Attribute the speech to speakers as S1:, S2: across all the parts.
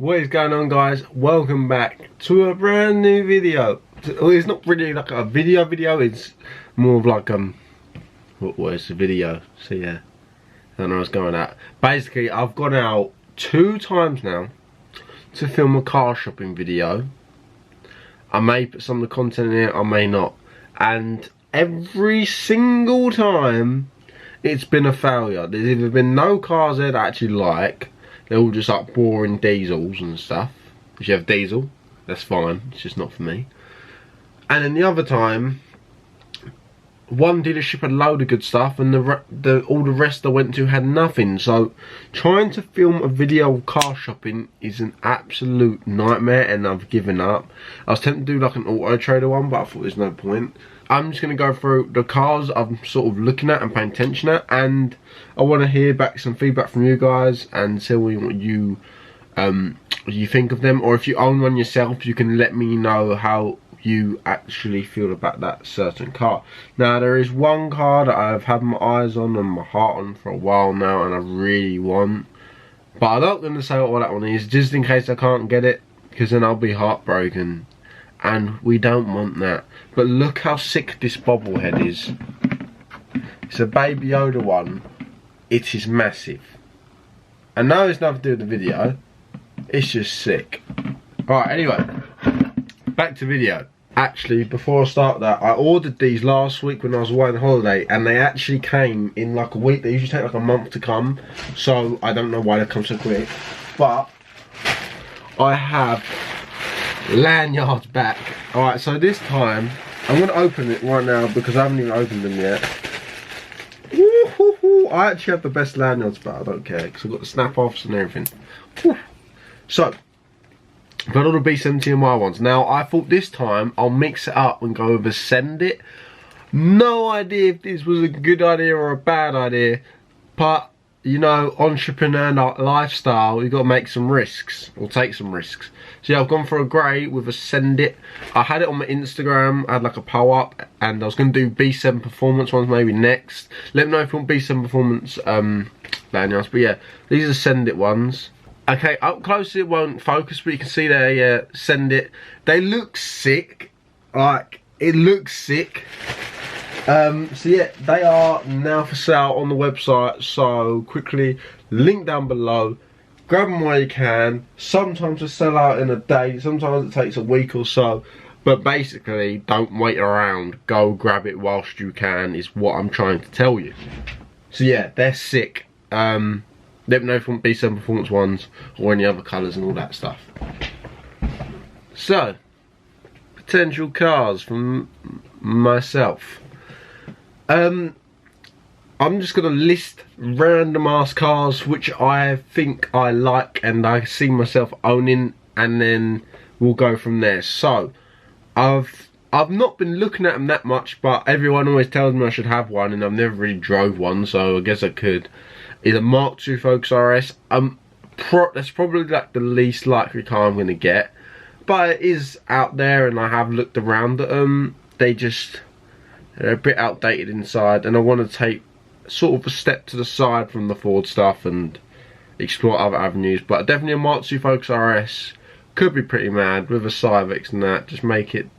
S1: What is going on, guys? Welcome back to a brand new video. Well, it's not really like a video, it's more of like what is the video? So yeah, I don't know what's going at. Basically, I've gone out 2 times now to film a car shopping video. I may put some of the content in it, I may not, and every single time it's been a failure. There's either been no cars there that I actually like. They're all just like boring diesels and stuff. If you have diesel, that's fine, it's just not for me. And then the other time, one dealership had a load of good stuff and all the rest I went to had nothing. So trying to film a video of car shopping is an absolute nightmare, and I've given up. I was tempted to do like an Auto Trader one, but I thought there's no point. I'm just going to go through the cars I'm sort of looking at and paying attention at, and I want to hear back some feedback from you guys and tell me what you think of them, or if you own one yourself, you can let me know how you actually feel about that certain car. Now, there is one car that I've had my eyes on and my heart on for a while now, and I really want, but I'm not going to say what that one is, just in case I can't get it, because then I'll be heartbroken, and we don't want that. But look how sick this bobblehead is. It's a Baby Yoda one. It is massive. I know it's nothing to do with the video, it's just sick. Alright, anyway, back to video. Actually, before I start that, I ordered these last week when I was away on holiday, and they actually came in like a week. They usually take like a month to come, so I don't know why they come so quick. But I have Lanyards back. Alright, so this time I'm going to open it right now because I haven't even opened them yet. I actually have the best Lanyards, but I don't care because I've got the snap offs and everything. So I've got all the B17Y ones. Now, I thought this time I'll mix it up and go over Send It. No idea if this was a good idea or a bad idea, but you know, entrepreneur lifestyle, you've got to make some risks, or take some risks. So yeah, I've gone for a grey with a Send It. I had it on my Instagram, I had like a poll up, and I was going to do B7 Performance ones maybe next. Let me know if you want B7 Performance lanyards, but yeah, these are Send It ones. Okay, up close it won't focus, but you can see they Send It. They look sick, like, it looks sick. So yeah, they are now for sale on the website, so quickly, link down below, grab them while you can. Sometimes they sell out in a day, sometimes it takes a week or so, but basically, don't wait around, go grab it whilst you can, is what I'm trying to tell you. So yeah, they're sick. Let me know if you want B7 Performance ones, or any other colours and all that stuff. So, potential cars from myself. I'm just going to list random ass cars which I think I like and I see myself owning, and then we'll go from there. So I've not been looking at them that much, but everyone always tells me I should have one, and I've never really drove one, so I guess I could. Is a Mark II Focus RS. That's probably like the least likely car I'm going to get, but it is out there and I have looked around at them. They're a bit outdated inside, and I want to take sort of a step to the side from the Ford stuff and explore other avenues. But definitely a Mark II Focus RS could be pretty mad with a Civics and that. Just make it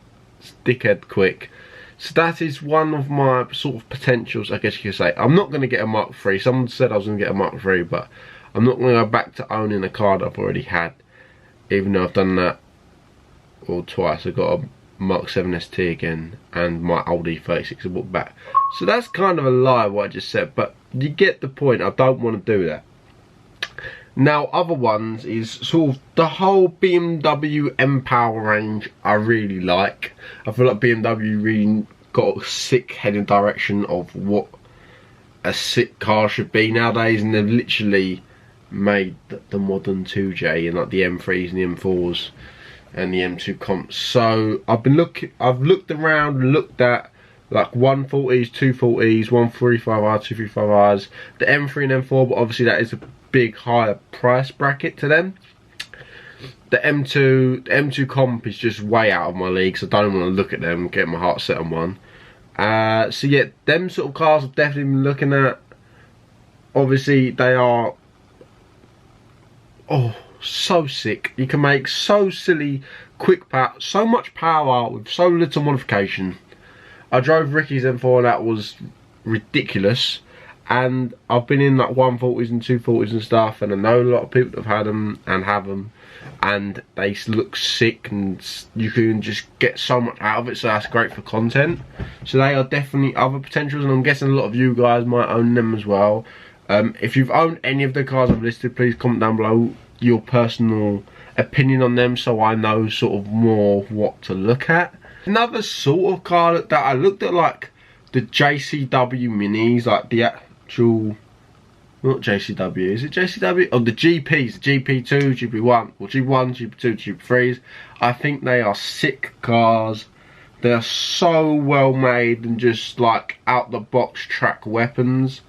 S1: dickhead quick. So that is one of my sort of potentials, I guess you could say. I'm not going to get a Mark III. Someone said I was going to get a Mark III, but I'm not going to go back to owning a car that I've already had, even though I've done that twice. I got a Mark 7 ST again, and my old E36 I bought back. So that's kind of a lie what I just said, but you get the point. I don't want to do that. Now, other ones is sort of the whole BMW M-Power range I really like. I feel like BMW really got a sick heading direction of what a sick car should be nowadays, and they've literally made the modern 2J and like the M3s and the M4s and the M2 comps. So I've looked around and looked at like 140s, 240s, 135R, 235Rs, the M3 and M4, but obviously that is a big higher price bracket to them. The M2 comp is just way out of my league, so I don't want to look at them and get my heart set on one. So yeah, them sort of cars I've definitely been looking at. Obviously they are so sick. You can make so silly, quick power, so much power with so little modification. I drove Ricky's M4 and that was ridiculous. And I've been in like 140s and 240s and stuff, and I know a lot of people that have had them and have them, and they look sick, and you can just get so much out of it, so that's great for content. So they are definitely other potentials, and I'm guessing a lot of you guys might own them as well. If you've owned any of the cars I've listed, please comment down below your personal opinion on them, so I know sort of more what to look at. Another sort of car that I looked at, like the JCW minis, like the actual, not JCW, is it JCW? Oh, the GPs, the GP2, GP1, or GP1, GP2, GP3s. I think they are sick cars. They are so well made and just like out the box track weapons.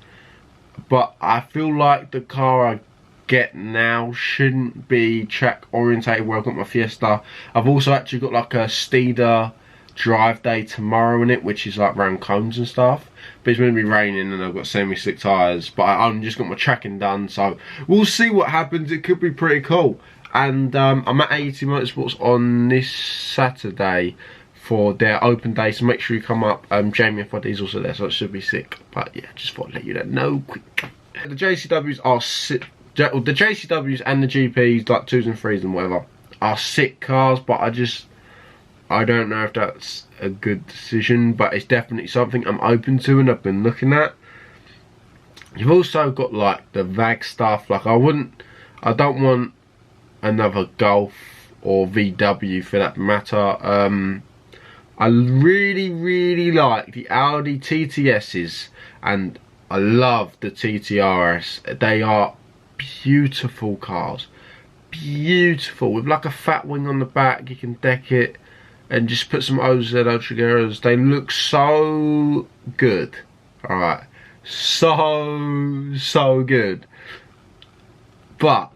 S1: But I feel like the car I get now shouldn't be track orientated where I've got my Fiesta. I've also actually got like a Steeder drive day tomorrow in it, which is like round cones and stuff, but it's going to be raining and I've got semi-slick tyres, but I've just got my tracking done, so we'll see what happens. It could be pretty cool. And I'm at AET Motorsports on this Saturday for their open day, so make sure you come up. Jamie FYD's also there, so it should be sick. But yeah, just thought I'd let you know quick. The JCWs are sick. The JCWs and the GPs, like 2s and 3s and whatever, are sick cars, but I don't know if that's a good decision, but it's definitely something I'm open to and I've been looking at. You've also got like the VAG stuff. Like I don't want another Golf or VW for that matter. I really like the Audi TTSs, and I love the TTRS. They are beautiful cars. Beautiful, with like a fat wing on the back. You can deck it and just put some OZ Ultrageras. They look so good. Alright. So good. But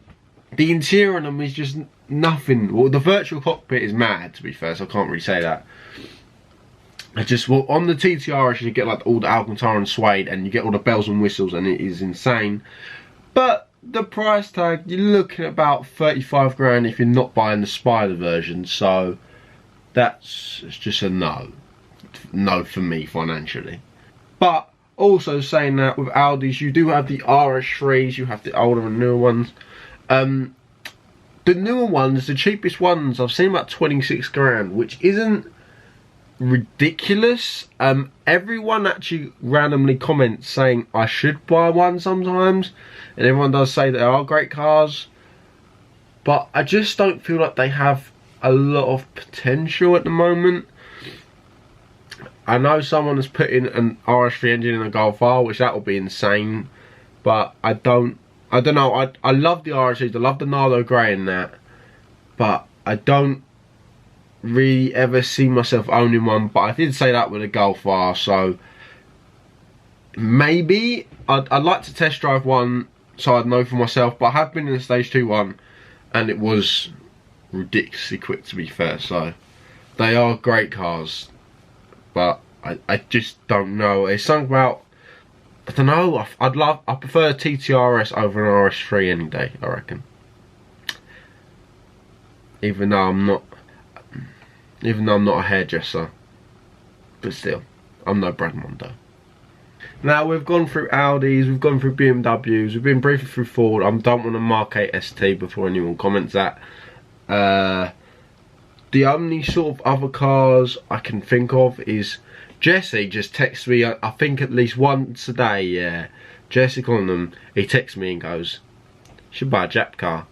S1: the interior on them is just nothing. Well, the virtual cockpit is mad, to be fair, so I can't really say that. It's just, well, on the TTRS you get like all the Alcantara and suede, and you get all the bells and whistles, and it is insane. But the price tag, you're looking at about 35 grand if you're not buying the Spider version, so that's just a no for me financially. But also saying that, with Audis you do have the RS3s, you have the older and newer ones. The newer ones, the cheapest ones, I've seen about 26 grand, which isn't ridiculous. Everyone actually randomly comments saying I should buy one sometimes, and everyone does say they are great cars, but I just don't feel like they have a lot of potential at the moment. I know someone has put in an RS3 engine in a Golf R, which that will be insane, but I don't know. I love the RS3s, I love the Nardo Grey in that, but I don't really ever see myself owning one. But I did say that with a Golf R, so maybe I'd like to test drive one so I'd know for myself. But I have been in a stage 2 one and it was ridiculously quick, to be fair. So they are great cars, but I just don't know. It's something about, I don't know, I prefer a TTRS over an RS3 any day, I reckon. Even though I'm not a hairdresser, but still, I'm no Brad Mondo. Now we've gone through Audis, we've gone through BMWs, we've been briefly through Ford. I don't want to mark a ST before anyone comments that. The only sort of other cars I can think of is Jesse just texts me, I think at least once a day, yeah. Jesse Conham, he texts me and goes, "You should buy a Jap car.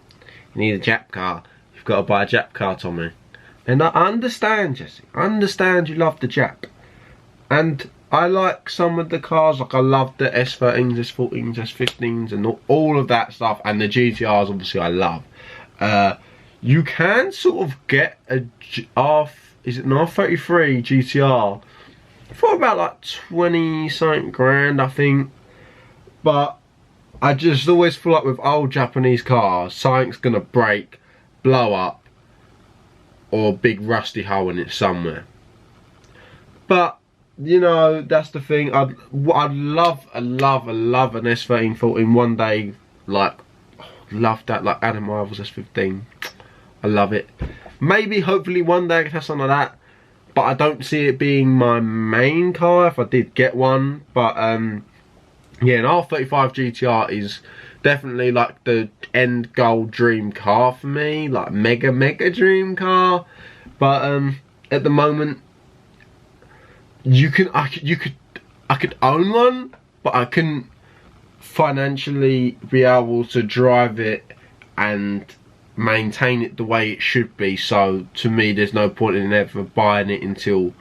S1: You need a Jap car. You've got to buy a Jap car, Tommy." And I understand, Jesse. I understand you love the Jap. And I like some of the cars. Like I love the S13s, S14s, S15s and all of that stuff. And the GTRs, obviously, I love. You can sort of get a is it an R33 GTR for about like 20 something grand, I think. But I just always feel like with old Japanese cars, something's gonna break, blow up, or a big rusty hole in it somewhere. But you know, that's the thing. I'd love an S13 14 one day, like love that. Like Adam Rivals S15, I love it. Maybe, hopefully, one day I can have something like that. But I don't see it being my main car if I did get one. But yeah, an R35 GTR is definitely like the end goal dream car for me, like mega dream car. But at the moment, I could own one, but I couldn't financially be able to drive it and maintain it the way it should be. So to me, there's no point in ever buying it until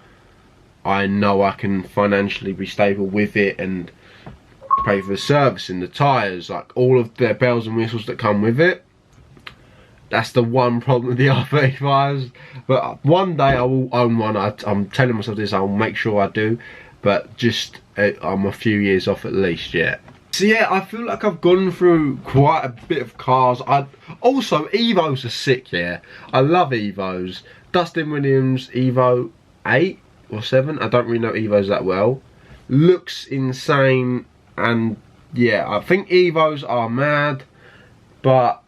S1: I know I can financially be stable with it and pay for the service and the tyres, like all of the bells and whistles that come with it. That's the one problem with the R35s. But one day I will own one. I'm telling myself this, I'll make sure I do. But just, I'm a few years off at least yet. So yeah, I feel like I've gone through quite a bit of cars. Also, Evos are sick, yeah. I love Evos. Dustin Williams Evo 8 or 7. I don't really know Evos that well. Looks insane. And yeah, I think Evos are mad. But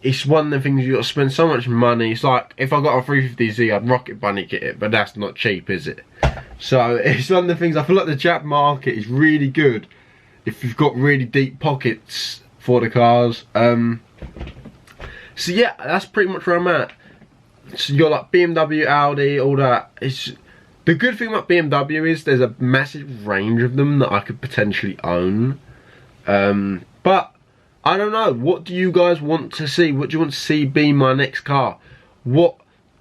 S1: it's one of the things you got to spend so much money. It's like, if I got a 350Z, I'd rocket bunny kit it. But that's not cheap, is it? So it's one of the things, I feel like the Jap market is really good if you've got really deep pockets for the cars. So yeah, that's pretty much where I'm at. So you got like BMW, Audi, all that. The good thing about BMW is there's a massive range of them that I could potentially own. But I don't know, what do you guys want to see? What do you want to see be my next car? What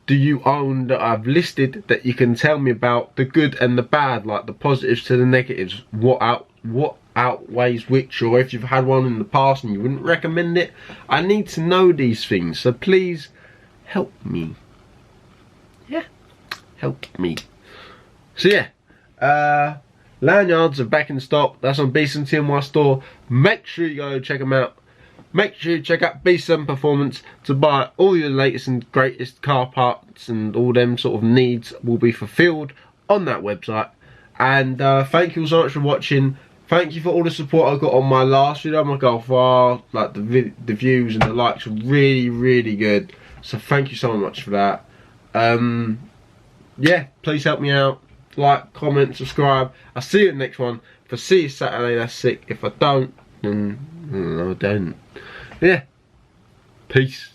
S1: do you own that I've listed that you can tell me about, the good and the bad, like the positives to the negatives? What outweighs which, or if you've had one in the past and you wouldn't recommend it. I need to know these things, so please help me. Yeah, help me. So yeah, Lanyards are back in stock. That's on B7TNY store. Make sure you go check them out. Make sure you check out B7 Performance to buy all your latest and greatest car parts, and all them sort of needs will be fulfilled on that website. And thank you all so much for watching. Thank you for all the support I got on my last video, my Golf R. Like the views and the likes were really good. So thank you so much for that. Yeah, please help me out. Like, comment, subscribe. I'll see you in the next one. If I see you Saturday, that's sick. If I don't, then I don't. Yeah. Peace.